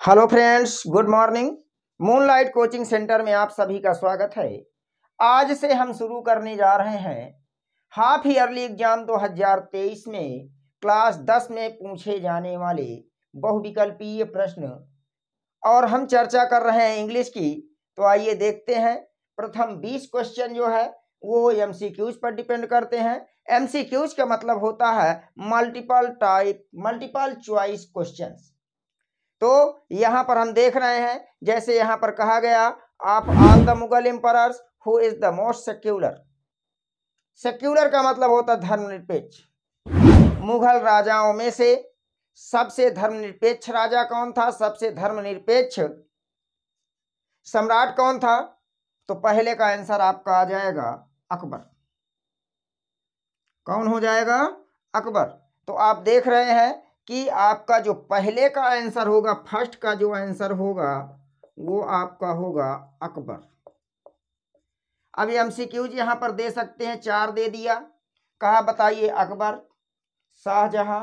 Hello friends, good morning. Moonlight coaching centre में आप सभी का स्वागत है। आज से हम शुरू करने जा रहे हैं हाफ ईयरली एग्जाम 2023 में क्लास 10 में पूछे जाने वाले बहुविकल्पीय प्रश्न, और हम चर्चा कर रहे हैं इंग्लिश की। तो आइए देखते हैं। प्रथम 20 क्वेश्चन जो है वो एमसीक्यूज पर डिपेंड करते हैं। एमसीक्यूज का मतलब होता है मल्टीपल चॉइस क्वेश्चंस। तो यहां पर हम देख रहे हैं, जैसे यहां पर कहा गया, of all the Mughal emperors who is the most secular. Secular का मतलब होता है धर्मनिरपेक्ष। मुगल राजाओं में से सबसे धर्मनिरपेक्ष राजा कौन था, सबसे धर्मनिरपेक्ष सम्राट कौन था? तो पहले का आंसर आपका आ जाएगा अकबर। कौन हो जाएगा? अकबर। तो आप देख रहे हैं कि आपका जो पहले का आंसर होगा, फर्स्ट का जो आंसर होगा वो आपका होगा अकबर। अब एमसीक्यूज यहां पर दे सकते हैं, 4 दे दिया। कहा बताइए अकबर, शाहजहां,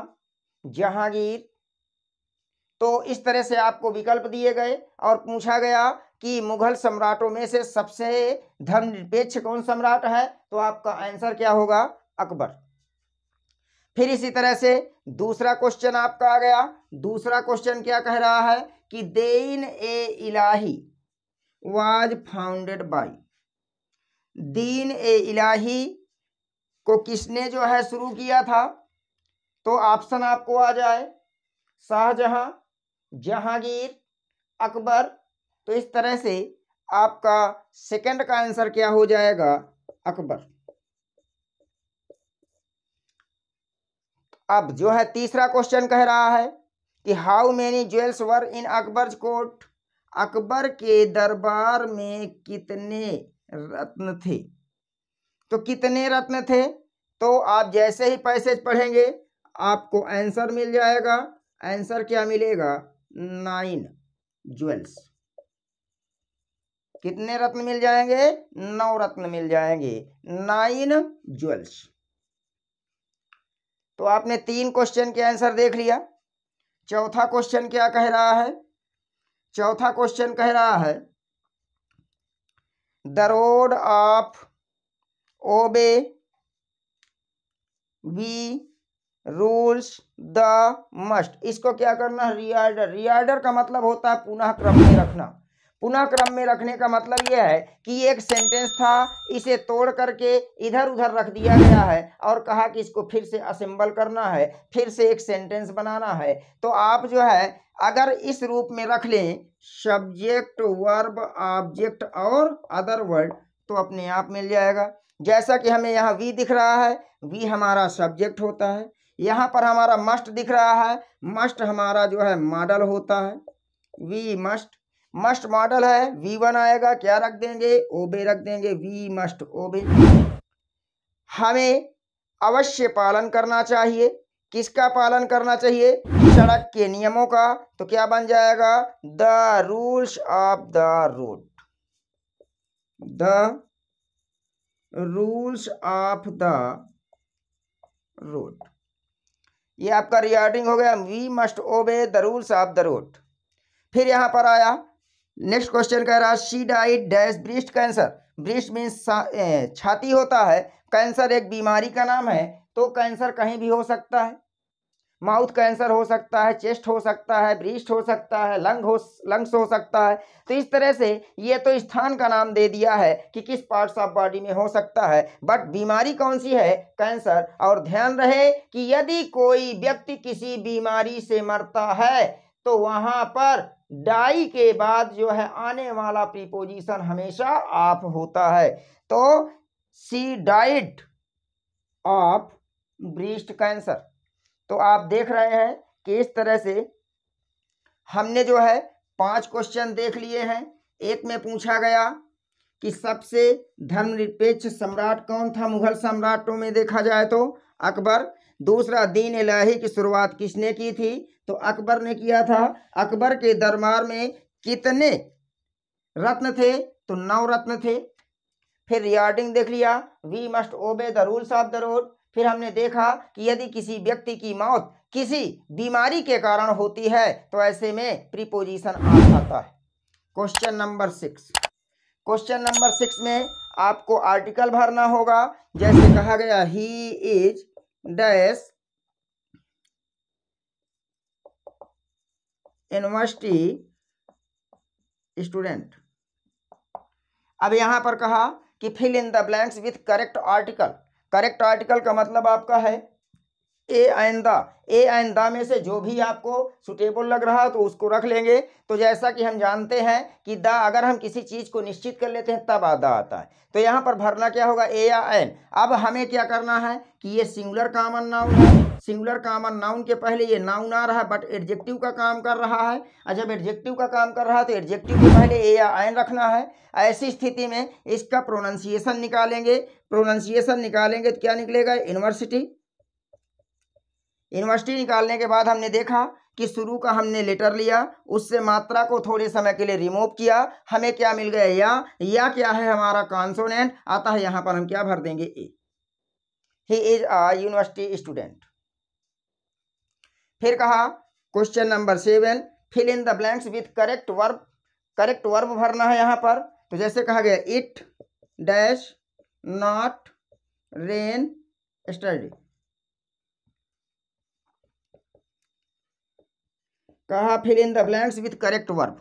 जहांगीर। तो इस तरह से आपको विकल्प दिए गए और पूछा गया कि मुगल सम्राटों में से सबसे धर्मनिरपेक्ष कौन सम्राट है? तो आपका आंसर क्या होगा? अकबर। फिर इसी तरह से दूसरा क्वेश्चन आपका आ गया। दूसरा क्वेश्चन क्या कह रहा है कि दीन ए इलाही वाज फाउंडेड बाय। दीन ए इलाही को किसने जो है शुरू किया था? तो ऑप्शन आपको आ जाए शाहजहां, जहांगीर, अकबर। तो इस तरह से आपका सेकंड का आंसर क्या हो जाएगा? अकबर। अब जो है तीसरा क्वेश्चन कह रहा है कि how many jewels were in Akbar court. Akbar के दरबार में कितने रत्न थे? तो कितने रत्न थे? तो आप जैसे ही पैसेज पढ़ेंगे आपको आंसर मिल जाएगा। आंसर क्या मिलेगा? 9 ज्वेल्स। कितने रत्न मिल जाएंगे? 9 रत्न मिल जाएंगे, 9 ज्वेल्स। तो आपने 3 क्वेश्चन के आंसर देख लिया। चौथा क्वेश्चन क्या कह रहा है? चौथा क्वेश्चन कह रहा है the road of obey we rules the must. इसको क्या करना है? रीऑर्डर। रीऑर्डर का मतलब होता है पुनः क्रम में रखना। पुनः क्रम में रखने का मतलब यह है कि एक सेंटेंस था, इसे तोड़ करके इधर उधर रख दिया गया है और कहा कि इसको फिर से असेंबल करना है, फिर से एक सेंटेंस बनाना है। तो आप जो है अगर इस रूप में रख लें, सब्जेक्ट, वर्ब, ऑब्जेक्ट और अदर वर्ड, तो अपने आप मिल जाएगा। जैसा कि हमें यहाँ वी दिख रहा है, वी हमारा सब्जेक्ट होता है। यहाँ पर हमारा मस्ट दिख रहा है, मस्ट हमारा जो है मॉडल होता है। वी मस्ट, मस्ट मॉडल है, V1 आएगा, क्या रख देंगे? ओबे रख देंगे, वी मस्ट ओबे। हमें अवश्य पालन करना चाहिए। किसका पालन करना चाहिए? सड़क के नियमों का। तो क्या बन जाएगा? The rules of the road. The rules of the road. ये आपका रिगार्डिंग हो गया, we must obey the rules of the road. फिर यहां पर आया नेक्स्ट क्वेश्चन, कह रहा she died dash breast cancer. Breast means छाती होता है, कैंसर एक बीमारी का नाम है। तो कैंसर कहीं भी हो सकता है। माउथ कैंसर हो सकता है, चेस्ट हो सकता है, ब्रेस्ट हो सकता है, लंग्स हो सकता है। तो इस तरह से ये तो स्थान का नाम दे दिया है कि किस पार्ट्स ऑफ बॉडी में हो सकता है, बट बीमारी कौन सी है? कैंसर। और ध्यान रहे कि यदि कोई व्यक्ति किसी बीमारी से मरता है तो वहां पर डाई के बाद जो है आने वाला प्रीपोजिशन हमेशा ऑफ होता है। तो she died of breast cancer. तो आप देख रहे हैं कि इस तरह से हमने जो है 5 क्वेश्चन देख लिए हैं। एक में पूछा गया कि सबसे धर्मनिरपेक्ष सम्राट कौन था मुगल सम्राटों में देखा जाए तो? अकबर। दूसरा, दीन इलाही की शुरुआत किसने की थी? तो अकबर ने किया था। अकबर के दरबार में कितने रत्न थे? तो 9 रत्न थे। फिर रिगार्डिंग देख लिया, we must obey the rules of the road. फिर हमने देखा कि यदि किसी व्यक्ति की मौत किसी बीमारी के कारण होती है तो ऐसे में प्रीपोजिशन आ आता है। क्वेश्चन नंबर 6, क्वेश्चन नंबर 6 में आपको आर्टिकल भरना होगा। जैसे कहा गया he is dash university student. अब यहां पर कहा कि fill in the blanks with correct article. Correct article का मतलब आपका है ए एंड द में से जो भी आपको सुटेबल लग रहा है तो उसको रख लेंगे। तो जैसा कि हम जानते हैं कि द अगर हम किसी चीज को निश्चित कर लेते हैं तब द आता है। तो यहाँ पर भरना क्या होगा, ए या एन। अब हमें क्या करना है कि ये सिंगुलर कॉमन नाउन है, सिंगुलर कॉमन नाउन के पहले ये नाउन आ रहा है बट एडजेक्टिव का काम कर रहा है। और जब एडजेक्टिव का काम कर रहा है तो एडजेक्टिव के पहले ए या एन रखना है। ऐसी स्थिति में इसका प्रोनाउंसिएशन निकालेंगे। प्रोनाउंसिएशन निकालेंगे तो क्या निकलेगा, यूनिवर्सिटी। यूनिवर्सिटी निकालने के बाद हमने देखा कि शुरू का हमने लेटर लिया, उससे मात्रा को थोड़े समय के लिए रिमूव किया, हमें क्या मिल गया, या क्या है हमारा कॉन्सोनेंट, अतः यहां पर हम क्या भर देंगे, A. He is a university student. फिर कहा question number 7, fill in the blanks with correct verb. Correct verb भरना है यहां पर। तो जैसे कहा गया it dash not rain study. कहा fill in the blanks with correct verb.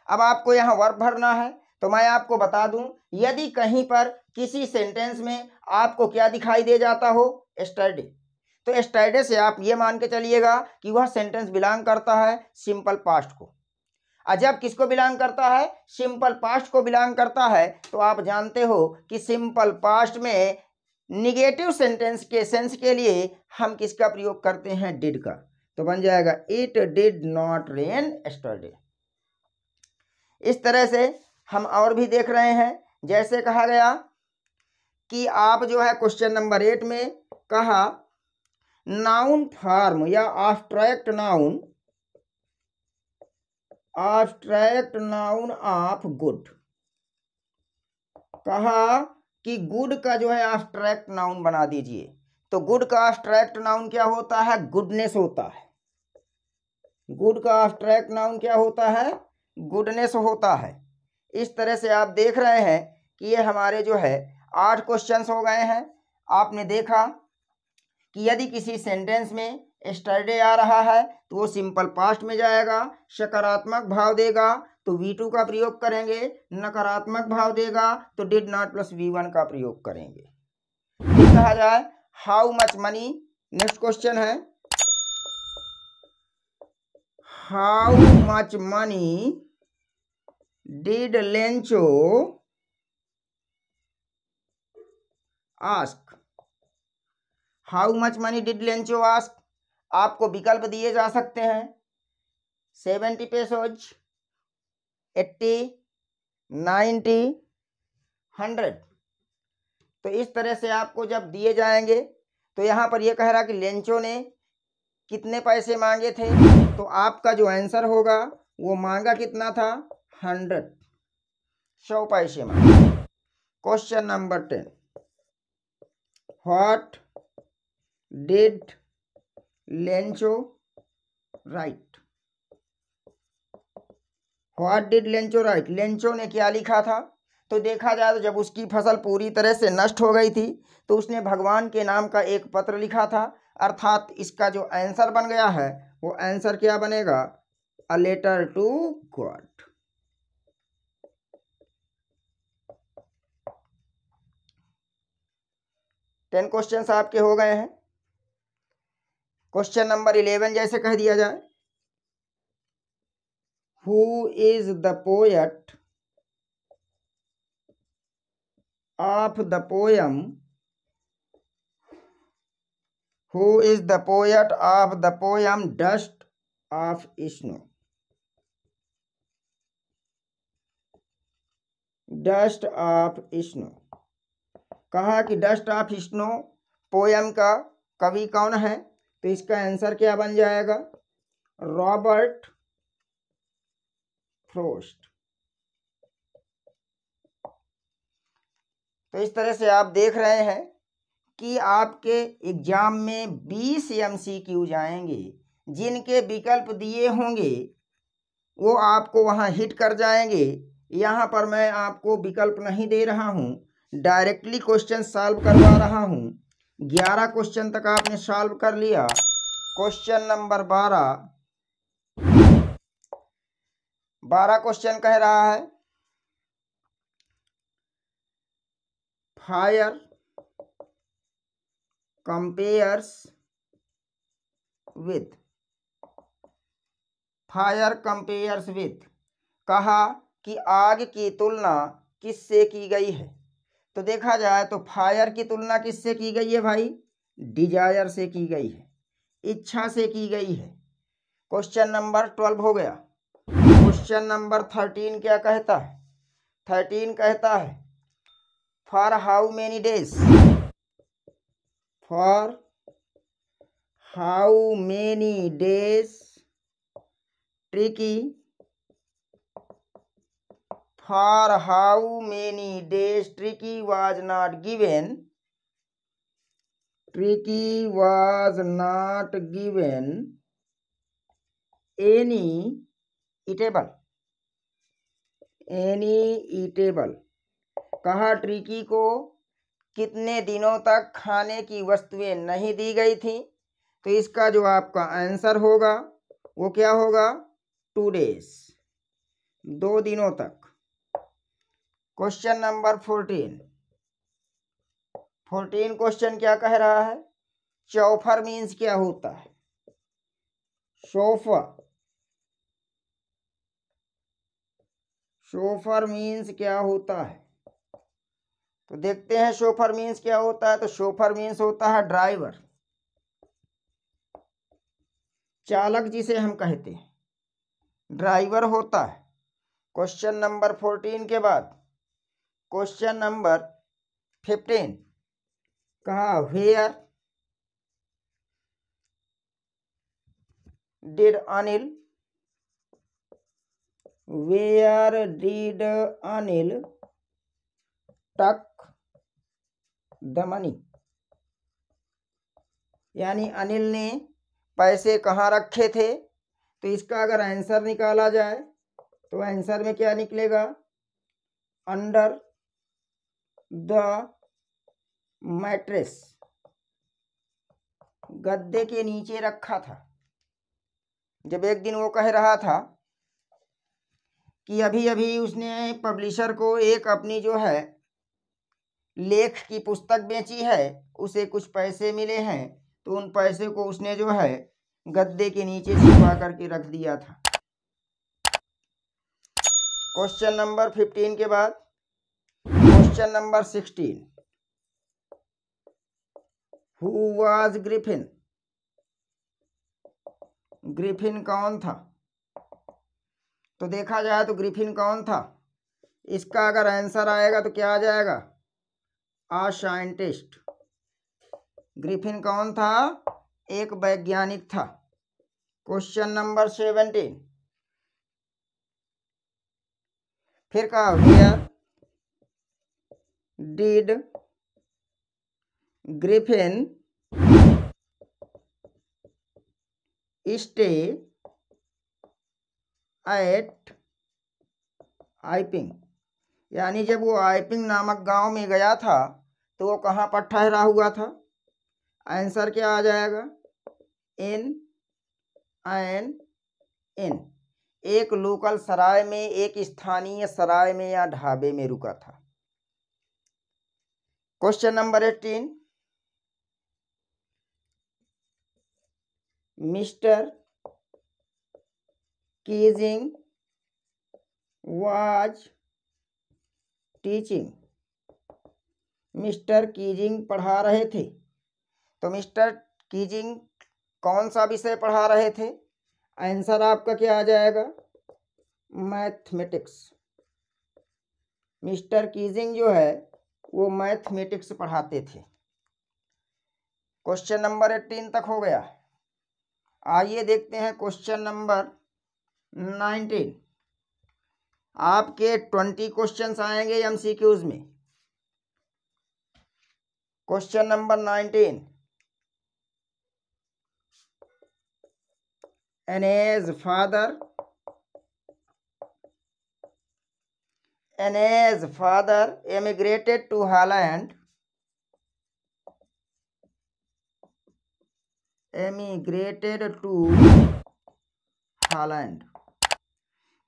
अब आपको यहाँ वर्ब भरना है। तो मैं आपको बता दूं, यदि कहीं पर किसी सेंटेंस में आपको क्या दिखाई दे जाता हो, स्टडी, तो स्टडी से आप ये मान के चलिएगा कि वह सेंटेंस बिलोंग करता है सिंपल पास्ट को। और जब किसको बिलोंग करता है, सिंपल पास्ट को बिलोंग करता है, तो आप जानते हो कि सिंपल पास्ट में निगेटिव सेंटेंस के सेंस के लिए हम किसका प्रयोग करते हैं, डिड का। तो बन जाएगा it did not rain yesterday. इस तरह से हम और भी देख रहे हैं। जैसे कहा गया कि आप जो है क्वेश्चन नंबर 8 में कहा नाउन फॉर्म या एब्स्ट्रैक्ट नाउन ऑफ गुड। कहा कि गुड का जो है एब्स्ट्रैक्ट नाउन बना दीजिए। तो गुड का एब्स्ट्रैक्ट नाउन क्या होता है, गुडनेस होता है। गुड का एब्स्ट्रैक्ट नाउन क्या होता है, गुडनेस होता है। इस तरह से आप देख रहे हैं कि ये हमारे जो है 8 क्वेश्चंस हो गए हैं। आपने देखा कि यदि किसी सेंटेंस में यस्टरडे आ रहा है तो वो सिंपल पास्ट में जाएगा, सकारात्मक भाव देगा तो V2 का प्रयोग करेंगे, नकारात्मक भाव देगा तो डिड नॉट प्लस V1 का प्रयोग करेंगे। फिर कहा जाए how much money. Next question है how much money did Lencho ask. How much money did Lencho ask. आपको विकल्प दिए जा सकते हैं 70 पेसोज, 80, 90, 100। तो इस तरह से आपको जब दिए जाएंगे तो यहाँ पर यह कह रहा कि लेंचो ने कितने पैसे मांगे थे, तो आपका जो आंसर होगा वो मांगा कितना था, 100, 100 पैसे मांगे। Question number 10, what did Lencho right. What did Lencho right, Lencho ने क्या लिखा था। तो देखा जाए तो जब उसकी फसल पूरी तरह से नष्ट हो गई थी तो उसने भगवान के नाम का एक पत्र लिखा था। अर्थात इसका जो आंसर बन गया है वो आंसर क्या बनेगा, a letter to God. Ten questions आपके हो गए हैं। क्वेश्चन नंबर 11 जैसे कह दिया जाए who is the poet of the poem, who is the poet of the poem dust of snow. Dust of snow. कहा कि डस्ट ऑफ स्नो पोयम का कवि कौन है, तो इसका आंसर क्या बन जाएगा, रॉबर्ट फ्रॉस्ट। तो इस तरह से आप देख रहे हैं कि आपके एग्जाम में 20 MCQ जाएंगे, जिनके विकल्प दिए होंगे वो आपको वहाँ हिट कर जाएंगे। यहाँ पर मैं आपको विकल्प नहीं दे रहा हूँ, डायरेक्टली क्वेश्चन सॉल्व करवा रहा हूँ। 11 क्वेश्चन तक आपने सॉल्व कर लिया। क्वेश्चन नंबर 12 क्वेश्चन कह रहा है फायर कंपेयर्स विथ, कहा कि आग की तुलना किससे की गई है। तो देखा जाए तो फायर की तुलना किससे की गई है भाई? डिजायर से की गई है, इच्छा से की गई है। क्वेश्चन नंबर 12 हो गया। क्वेश्चन नंबर 13 क्या कहता है? 13 कहता है for how many days, for how many days tricky, for how many days Tricky was not given any eatable, कहा ट्रिकी को कितने दिनों तक खाने की वस्तुएं नहीं दी गई थी। तो इसका जो आपका आंसर होगा वो क्या होगा? 2 days, 2 दिनों तक। क्वेश्चन नंबर 14 क्वेश्चन क्या कह रहा है? चौफर मीन्स क्या होता है? शोफर मीन्स क्या होता है? तो देखते हैं शोफर मीन्स क्या होता है। तो शोफर मीन्स होता है ड्राइवर, चालक जिसे हम कहते हैं, ड्राइवर होता है। क्वेश्चन नंबर 14 के बाद क्वेश्चन नंबर 15 कहा वेयर डिड अनिल टक द मनी, यानी अनिल ने पैसे कहाँ रखे थे। तो इसका अगर आंसर निकाला जाए तो आंसर में क्या निकलेगा? अंडर द मैट्रेस, गद्दे के नीचे रखा था। जब एक दिन वो कह रहा था कि अभी अभी उसने पब्लिशर को एक अपनी जो है लेख की पुस्तक बेची है, उसे कुछ पैसे मिले हैं, तो उन पैसे को उसने जो है गद्दे के नीचे छिपा करके रख दिया था। क्वेश्चन नंबर 15 के बाद question number 16 who was Griffin, Griffin कौन था? तो देखा जाए तो ग्रिफिन कौन था, इसका अगर आंसर आएगा तो क्या आ जाएगा? आ साइंटिस्ट। ग्रिफिन कौन था? एक वैज्ञानिक था। क्वेश्चन नंबर 17 फिर कहा where did Griffin stay at Iping, यानी जब वो आइपिंग नामक गांव में गया था तो वो कहाँ पर ठहरा हुआ था? आंसर क्या आ जाएगा? इन एक लोकल सराय में, एक स्थानीय सराय में या ढाबे में रुका था। Question number 18 mister Keesing was teaching, mister Keesing पढ़ा रहे थे। तो मिस्टर कीजिंग कौन सा विषय पढ़ा रहे थे? आंसर आपका क्या आ जाएगा? मैथमेटिक्स। मिस्टर कीजिंग जो है वो मैथमेटिक्स पढ़ाते थे। क्वेश्चन नंबर 18 तक हो गया। आइए देखते हैं क्वेश्चन नंबर 19। आपके 20 क्वेश्चंस आएंगे एमसीक्यूज में। Question number 19, Anna's father emigrated to Holland.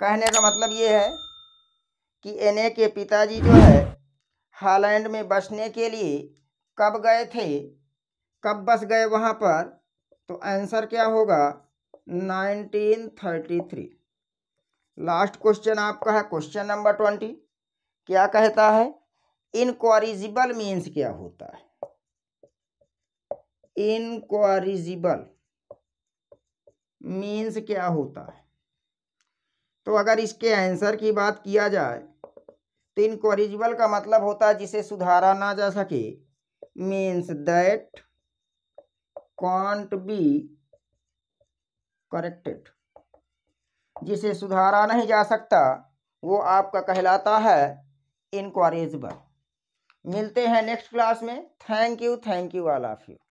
कहने का मतलब ये है कि एने के पिताजी जो है हॉलैंड में बसने के लिए कब गए थे, कब बस गए वहाँ पर, तो आंसर क्या होगा 1933। लास्ट क्वेश्चन आपका है क्वेश्चन नंबर 20। क्या कहता है, इनकॉरिजिबल मीन्स क्या होता है? इनकॉरिजिबल मीन्स क्या होता है? तो अगर इसके आंसर की बात किया जाए तो इनकॉरिजिबल का मतलब होता है जिसे सुधारा ना जा सके, means that can't be corrected. जिसे सुधारा नहीं जा सकता वो आपका कहलाता है इनकॉरिजिबल। मिलते हैं नेक्स्ट क्लास में। Thank you all of you.